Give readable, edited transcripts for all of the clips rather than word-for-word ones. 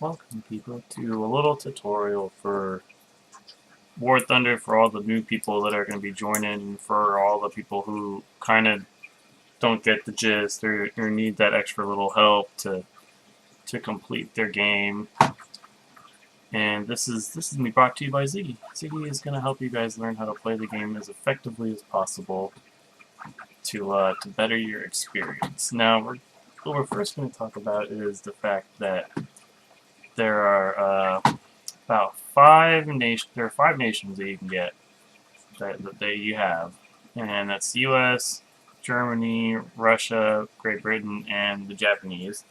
Welcome people to a little tutorial for War Thunder for all the new people that are going to be joining, for all the people who kind of don't get the gist or need that extra little help to complete their game. And this is me brought to you by Ziggy. Ziggy is going to help you guys learn how to play the game as effectively as possible to better your experience. Now, what we're first going to talk about is the fact that there are about there are 5 nations that you can get that you have, and that's U.S., Germany, Russia, Great Britain, and the Japanese.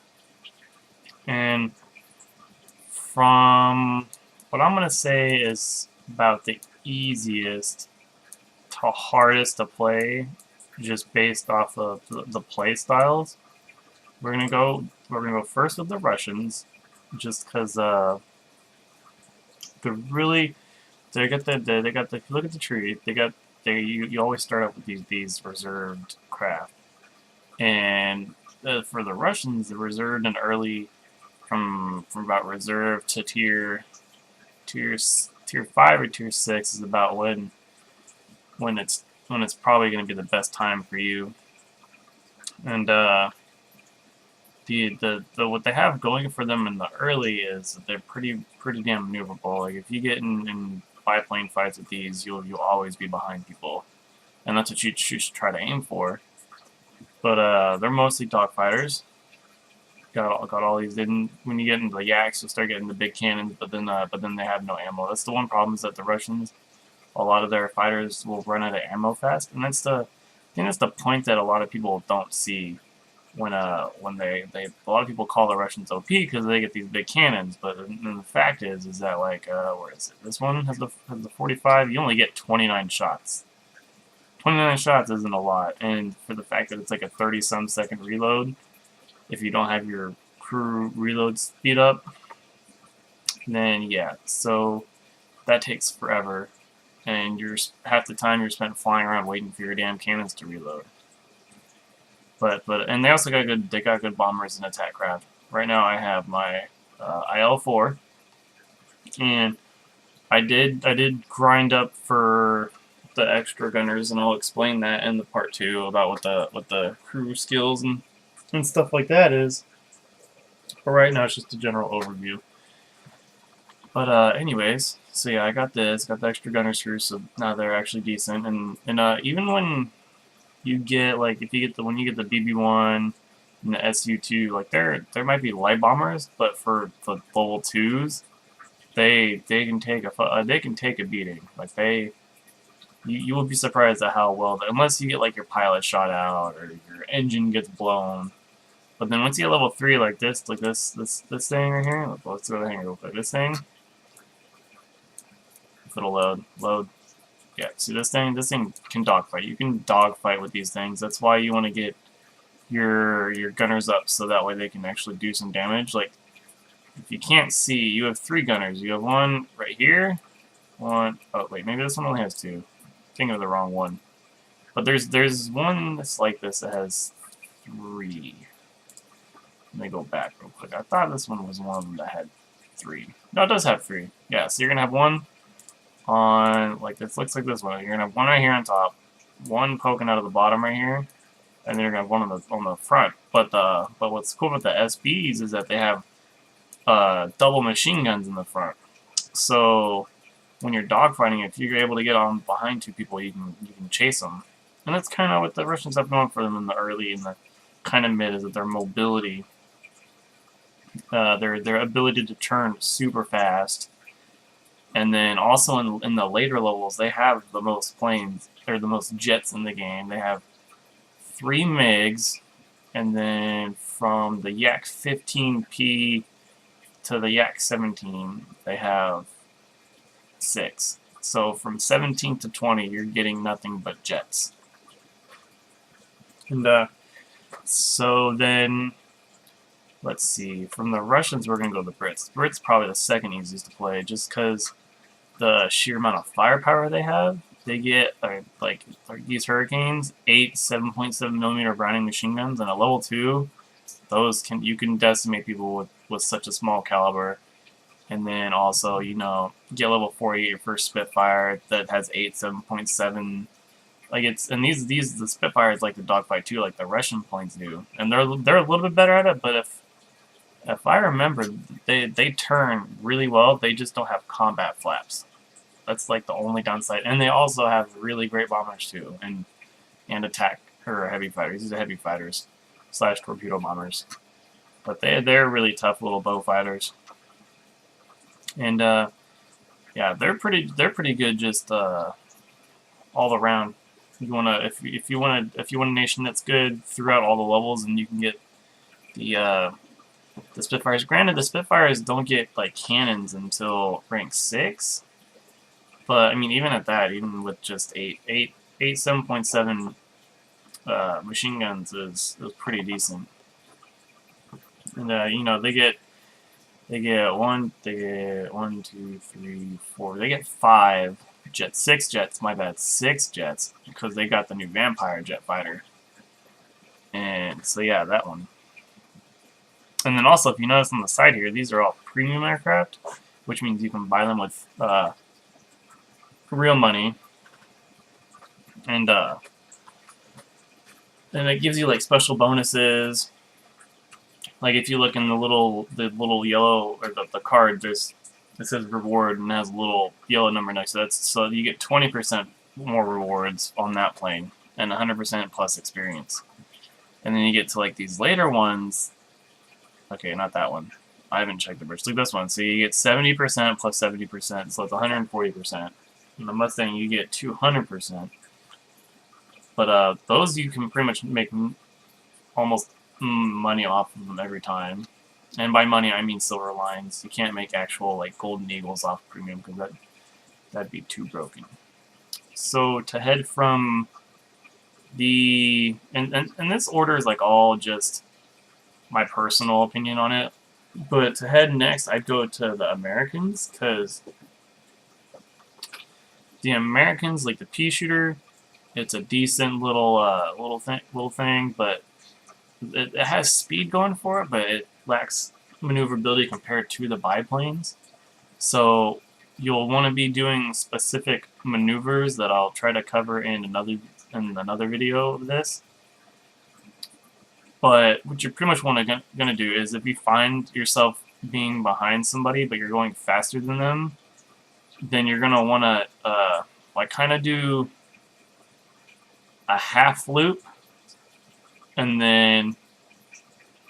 And from what I'm gonna say is about the easiest to hardest to play, just based off of the play styles. We're gonna go first with the Russians, just because they're really they got the if you look at the tree, you always start out with these reserved craft. And for the Russians, the reserved and early, from about reserve to tier 5 or tier 6 is about when it's probably going to be the best time for you. And the what they have going for them in the early is that they're pretty damn maneuverable. Like if you get in biplane fights with these, you'll always be behind people, and that's what you should try to aim for. But they're mostly dogfighters. Got all these. Then when you get into the yaks, you'll start getting the big cannons, but then they have no ammo. That's the one problem, is that the Russians, a lot of their fighters will run out of ammo fast, and I think that's the point that a lot of people don't see when a lot of people call the Russians OP because they get these big cannons, but the fact is that, like, where is it? This one has the 45. You only get 29 shots. 29 shots isn't a lot, and for the fact that it's like a 30-some second reload, if you don't have your crew reload speed up, then yeah, so that takes forever, and half the time you're spent flying around waiting for your damn cannons to reload. And they also got good bombers and attack craft. Right now I have my IL-4, and I did grind up for the extra gunners, and I'll explain that in the part 2 about what the crew skills and stuff like that is. But right now it's just a general overview. But anyways, so yeah, I got the extra gunners crew, so now they're actually decent, and even when you get, like, when you get the BB-1 and the SU-2, like, there might be light bombers, but for the level 2s, they can take a beating. Like, you will be surprised at how well, unless you get, like, your pilot shot out or your engine gets blown. But then once you get level 3, like this thing right here, let's go to the hangar real quick. This thing, if it'll load. Yeah, see this thing can dogfight. You can dogfight with these things. That's why you want to get your gunners up, so that way they can actually do some damage. Like, if you can't see, you have 3 gunners. You have one right here. Oh wait, maybe this one only has 2. I'm thinking of the wrong one. But there's one that's like this that has 3. Let me go back real quick. I thought this one was one of them that had 3. No, it does have 3. Yeah, so you're gonna have one on, like, this looks like this one. You're gonna have one right here on top, one poking out of the bottom right here, and then you're gonna have one on the front. But what's cool with the SBs is that they have double machine guns in the front. So when you're dogfighting, if you're able to get on behind 2 people, you can chase them. And that's kind of what the Russians have going for them in the early and the kind of mid, is that their mobility, their ability to turn super fast. And then also in the later levels, they have the most planes, or the most jets in the game. They have 3 MiGs, and then from the Yak 15P to the Yak 17, they have 6. So from 17 to 20, you're getting nothing but jets. And so then, let's see, from the Russians, we're going to go to the Brits. The Brits probably the second easiest to play, just because the sheer amount of firepower they have. They get, like these Hurricanes, 8 7.7mm Browning machine guns, and a level 2, you can decimate people with such a small caliber. And then also, you know, get level 48 your first Spitfire that has 7.7. Like and the Spitfires like the dogfight too, like the Russian planes do, and they're a little bit better at it. But if I remember, they turn really well. They just don't have combat flaps. That's like the only downside. And they also have really great bombers too, and attack or heavy fighters. These are heavy fighters / torpedo bombers. But they're really tough little bow fighters. And yeah, they're pretty good just all around. If you want a nation that's good throughout all the levels, and you can get the Spitfires. Granted, the Spitfires don't get like cannons until rank 6, but I mean even at that, even with just 7.7 machine guns is pretty decent. And you know they get 1, 2, 3, 4. They get 5 jets, 6 jets. My bad, 6 jets because they got the new Vampire jet fighter. And so yeah, that one. And then also, if you notice on the side here, these are all premium aircraft, which means you can buy them with real money. And it gives you like special bonuses. Like if you look in the little yellow or the card, it says reward and it has a little yellow number next to it. So you get 20% more rewards on that plane and 100% plus experience. And then you get to like these later ones. Okay, not that one. I haven't checked the bridge. Look at this one. So you get 70% plus 70%, so it's 140%. In the Mustang, you get 200%. But those you can pretty much make almost money off of them every time. And by money, I mean silver lines. You can't make actual like golden eagles off premium because that'd be too broken. So to head from the and this order is like all just my personal opinion on it. But to head next, I'd go to the Americans because the Americans, like the pea shooter, it's a decent little thing, but it has speed going for it, but it lacks maneuverability compared to the biplanes. So you'll want to be doing specific maneuvers that I'll try to cover in another video of this. But what you pretty much gonna do is if you find yourself being behind somebody but you're going faster than them, then you're gonna wanna like kind of do a half loop and then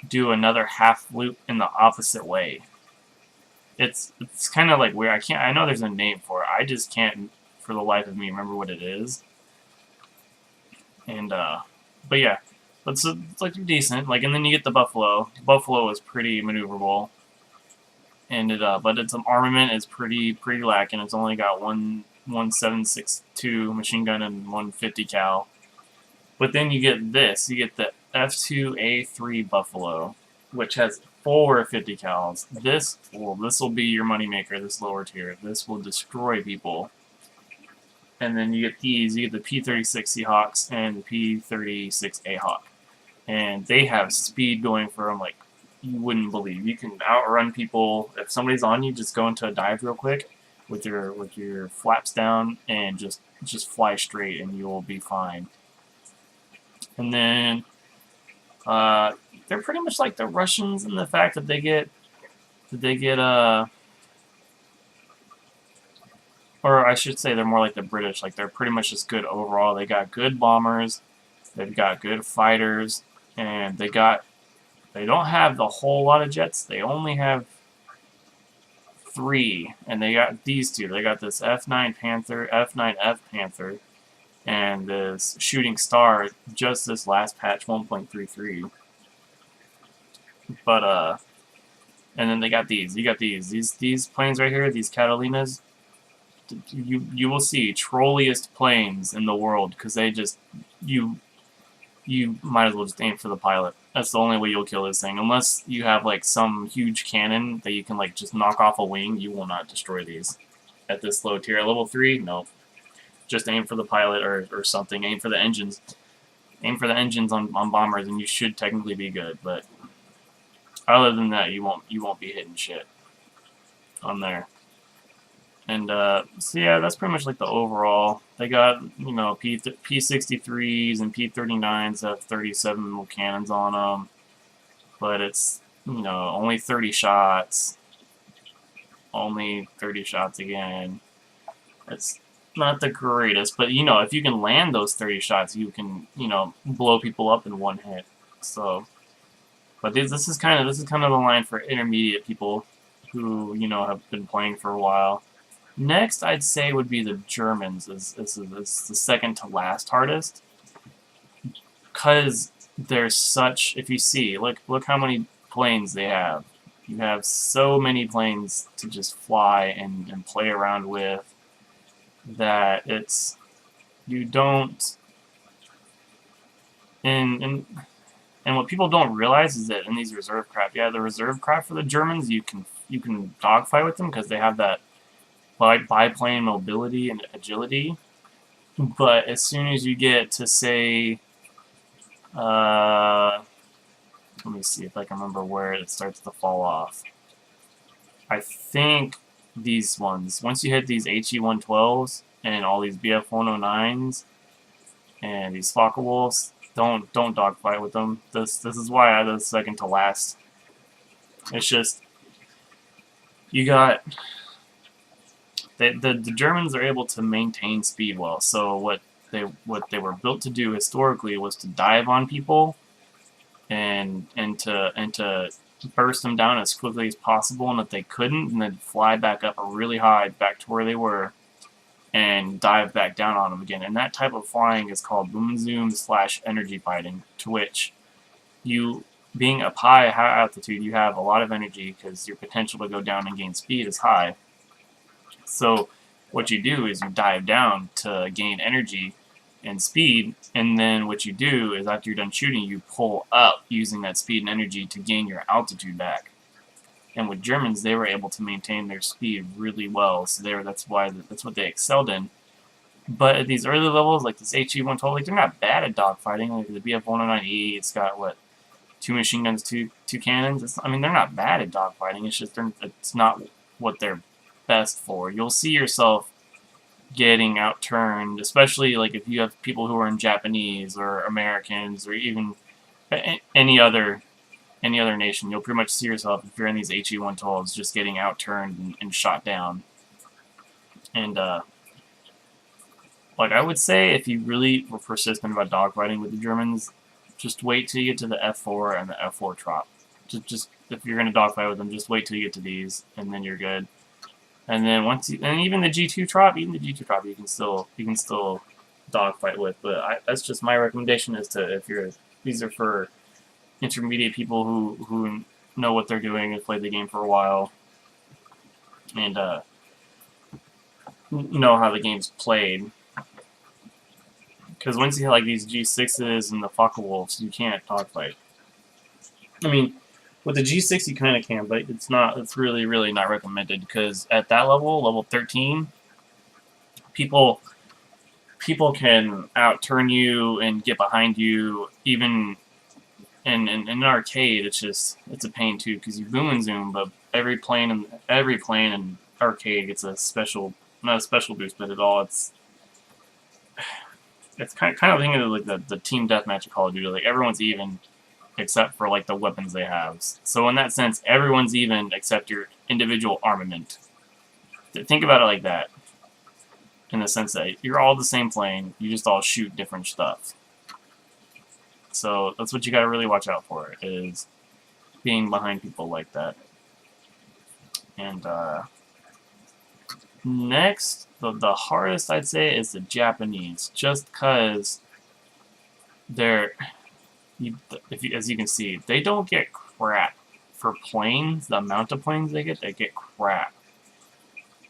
do another half loop in the opposite way. It's kind of like weird. I know there's a name for it. I just can't for the life of me remember what it is. And but yeah. It's like decent, like, and then you get the Buffalo. Buffalo is pretty maneuverable, and but its armament is pretty lacking. It's only got one 7.62 machine gun and 150 cal. But then you get this. You get the F2A3 Buffalo, which has 4 50 cals. This will be your moneymaker. This lower tier. This will destroy people. And then you get these. You get the P-36 Seahawks and the P-36A Hawk. And they have speed going for them like you wouldn't believe. You can outrun people. If somebody's on you, just go into a dive real quick with your flaps down and just fly straight and you will be fine. And then they're pretty much like the Russians in the fact that they get or I should say they're more like the British. Like they're pretty much just good overall. They got good bombers. They've got good fighters. And they don't have the whole lot of jets. They only have 3, and they got these 2. They got this F9 Panther, F9F Panther, and this Shooting Star. Just this last patch, 1.33. But and then they got these. You got these planes right here. These Catalinas. You will see trolliest planes in the world because they just you might as well just aim for the pilot. That's the only way you'll kill this thing. Unless you have like some huge cannon that you can like just knock off a wing, you will not destroy these. At this low tier. At level 3, no. Just aim for the pilot or something. Aim for the engines. Aim for the engines on bombers and you should technically be good. But Other than that, you won't be hitting shit on there. And so yeah, that's pretty much like the overall. They got, you know, P63s and P39s have 37 mil cannons on them, but it's, you know, only 30 shots. Only 30 shots again. It's not the greatest, but you know, if you can land those 30 shots, you can, you know, blow people up in one hit. So, but this is kind of the line for intermediate people who, you know, have been playing for a while. Next, I'd say would be the Germans. Is the second to last hardest, because there's such. If you see, look how many planes they have. You have so many planes to just fly and play around with that it's you don't. And what people don't realize is that in these reserve craft, yeah, the reserve craft for the Germans, you can dogfight with them because they have that biplane mobility and agility. But as soon as you get to, say, let me see if I can remember where it starts to fall off. I think these ones, once you hit these HE-112s and all these BF-109s and these Focke-Wulfs, don't dogfight with them. This is why I was second to last. It's just you got the Germans are able to maintain speed well. So what they were built to do historically was to dive on people and to burst them down as quickly as possible, and if they couldn't, and then fly back up really high back to where they were and dive back down on them again. And that type of flying is called boom and zoom / energy fighting, to which you, being up high altitude, you have a lot of energy because your potential to go down and gain speed is high. So what you do is you dive down to gain energy and speed, and then what you do is after you're done shooting, you pull up using that speed and energy to gain your altitude back. And with Germans, they were able to maintain their speed really well, so that's what they excelled in. But at these early levels, like this HE-112, like, they're not bad at dogfighting. Like the BF-109E, it's got what, 2 machine guns, two cannons. I mean, they're not bad at dogfighting. It's just it's not what they're best for. You'll see yourself getting outturned, especially like if you have people who are in Japanese or Americans or even any other nation. You'll pretty much see yourself, if you're in these HE-112s, just getting outturned and shot down. And like I would say, if you really were persistent about dogfighting with the Germans, just wait till you get to the F4 and the F4 trop. Just if you're gonna dogfight with them, just wait till you get to these, and then you're good. And then and even the G2 trop, you can still dogfight with. But that's just my recommendation, is to, these are for intermediate people who know what they're doing and played the game for a while and know how the game's played. Because once you hit like these G6s and the Focke-Wulfs, you can't dogfight. I mean, with the G6 you kind of can, but it's really not recommended, because at that level 13, people can outturn you and get behind you. Even in an arcade, it's a pain too, because you boom and zoom, but every plane in arcade gets a special, not a special boost, but it's kind of thinking of like the team deathmatch of Call of Duty. Like, everyone's even except for like the weapons they have. So in that sense, everyone's even except your individual armament. Think about it like that, in the sense that you're all the same plane, you just all shoot different stuff. So that's what you gotta really watch out for, is being behind people like that. And next, the hardest I'd say is the Japanese, just because they're, as you can see, they don't get crap for planes. The amount of planes they get crap.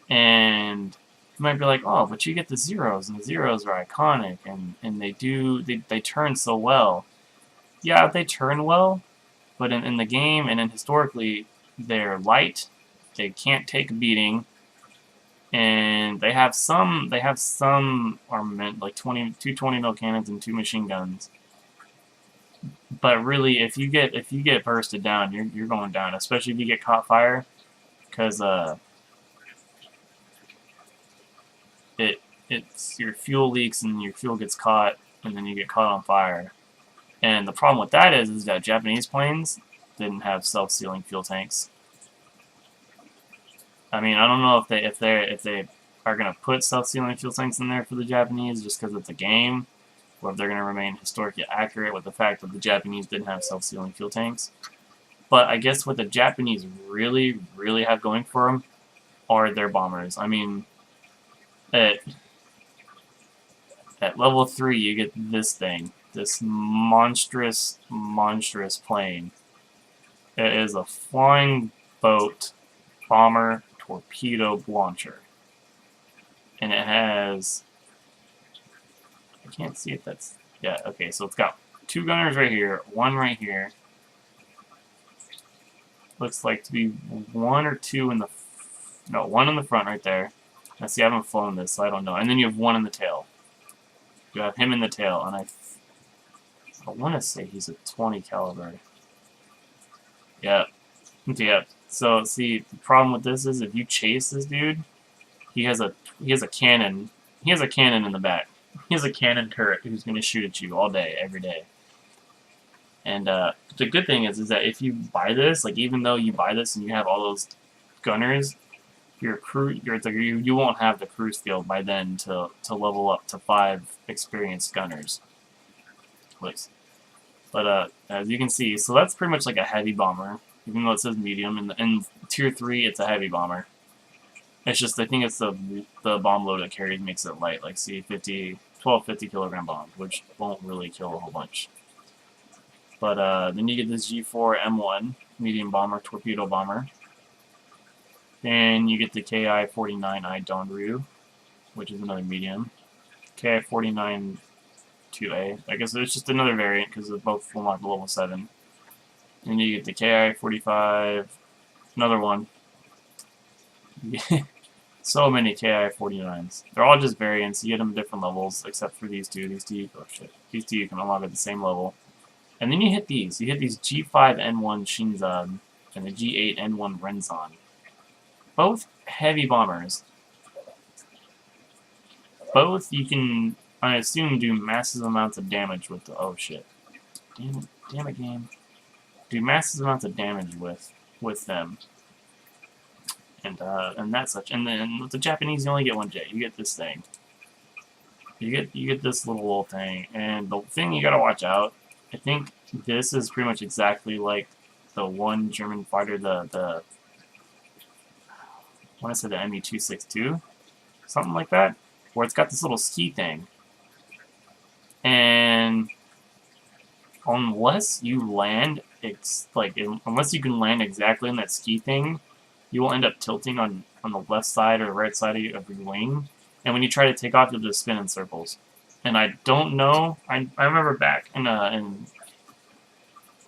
And you might be like, oh, but you get the Zeros, and the Zeros are iconic, and they turn so well. Yeah, they turn well, but in the game and historically, they're light, they can't take a beating, and they have some armament, like two 20 mil cannons and 2 machine guns. But really, if you get bursted down, you're going down, especially if you get caught fire, because it's your fuel leaks and your fuel gets caught, and then you get caught on fire. And the problem with that is that Japanese planes didn't have self-sealing fuel tanks. I mean, I don't know if they are gonna put self-sealing fuel tanks in there for the Japanese just because it's a game, or if they're gonna remain historically accurate with the fact that the Japanese didn't have self-sealing fuel tanks. But I guess what the Japanese really, really have going for them are their bombers. I mean, at level 3, you get this thing, this monstrous, monstrous plane. It is a flying boat bomber torpedo launcher. And it has, I can't see if that's, yeah, okay, so it's got 2 gunners right here, 1 right here. Looks like to be 1 or 2 in the, no, 1 in the front right there. Now see, I haven't flown this, so I don't know. And then you have 1 in the tail. You have him in the tail, and I want to say he's a 20 caliber. Yep. Yep. So see, the problem with this is if you chase this dude, he has a cannon. He has a cannon in the back. He has a cannon turret who's going to shoot at you all day, every day. And the good thing is that if you buy this, like even though you buy this and you have all those gunners, your crew, you won't have the crew skill by then to level up to 5 experienced gunners. But as you can see, so that's pretty much like a heavy bomber, even though it says medium. In tier 3, it's a heavy bomber. It's just I think it's the bomb load it carries makes it light, like see 12 50 kilogram bombs, which won't really kill a whole bunch. But then you get this G4 M1 medium bomber, torpedo bomber. Then you get the Ki-49I Donryu, which is another medium. Ki-49 2A. I guess it's just another variant because they're both full mark level 7. Then you get the Ki-45, another one. So many Ki-49s. They're all just variants. You get them at different levels, except for these two. These two, oh shit. These two you can unlock at the same level. And then you hit these. You hit these G5N1 Shinzan and the G8N1 Renzon. Both heavy bombers. Both you can, I assume, do massive amounts of damage with the, oh shit. Damn it, game. Do massive amounts of damage with them. And that's such. And then with the Japanese, you only get 1 jet. You get this thing. You get this little thing. And the thing you gotta watch out, I think this is pretty much exactly like the one German fighter, I want to say the ME-262, something like that, where it's got this little ski thing. And unless you land, unless you can land exactly in that ski thing, you will end up tilting on the left side or right side of your wing. And when you try to take off, you'll just spin in circles. And I don't know. I remember back in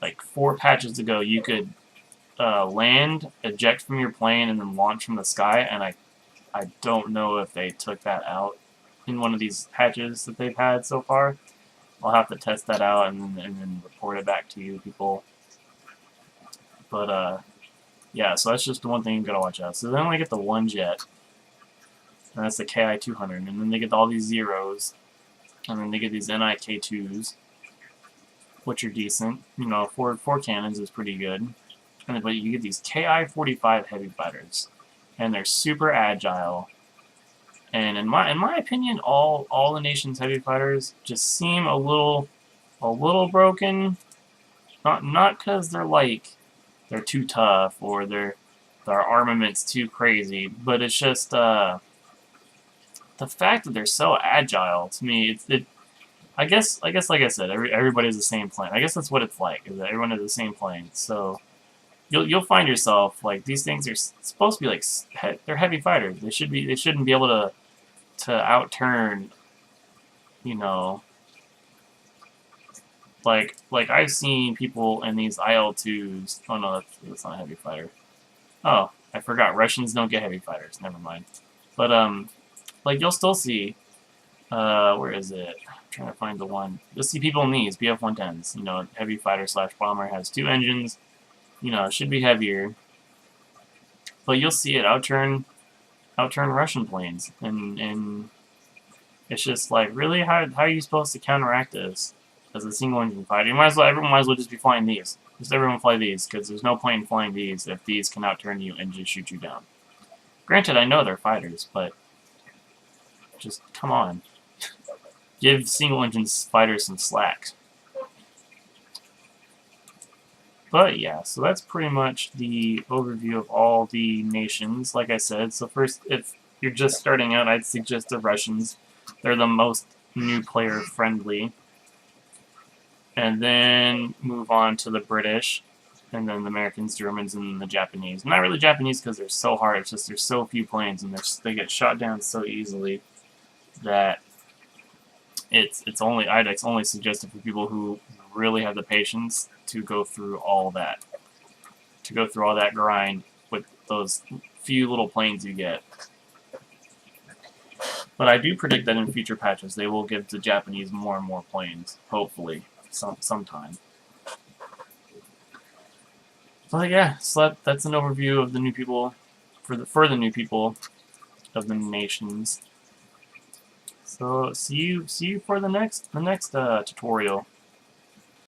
like 4 patches ago, you could land, eject from your plane, and then launch from the sky. And I don't know if they took that out in one of these patches that they've had so far. I'll have to test that out and then report it back to you people. But yeah, so that's just the one thing you gotta watch out. So they only get the 1 jet, and that's the Ki-200, and then they get all these zeros. And then they get these NIK-2s, which are decent. You know, 4 cannons is pretty good. But you get these Ki-45 heavy fighters, and they're super agile. And in my opinion, all the nation's heavy fighters just seem a little broken. Not because they're too tough or their armament's too crazy, but it's just the fact that they're so agile, to me, I guess, like I said, everybody's the same plane. I guess that's what it's like, is that everyone is the same plane. So you'll find yourself like these things are supposed to be like they're heavy fighters. They shouldn't be able to outturn, you know, like I've seen people in these IL-2s. Oh no, that's not a heavy fighter. Oh, I forgot. Russians don't get heavy fighters. Never mind. But like you'll still see Where is it? I'm trying to find the one. You'll see people in these, BF-110s. You know, heavy fighter slash bomber, has 2 engines. You know, it should be heavier. But you'll see it outturn Russian planes. And it's just like, really? How are you supposed to counteract this as a single engine fighter? Everyone might as well just be flying these. Just everyone fly these, because there's no point in flying these if these can outturn you and just shoot you down. Granted, I know they're fighters, but just come on. Give single-engine fighters some slack. But yeah, so that's pretty much the overview of all the nations, like I said. So first, if you're just starting out, I'd suggest the Russians. They're the most new player friendly. And then move on to the British, and then the Americans, Germans, and the Japanese. Not really Japanese because they're so hard, it's just there's so few planes and they get shot down so easily that it's only suggested for people who really have the patience to go through all that. To go through all that grind with those few little planes you get. But I do predict that in future patches they will give the Japanese more and more planes, hopefully, sometime. But yeah, so that's an overview of the new people, for the new people of the nations. So see you for the next tutorial.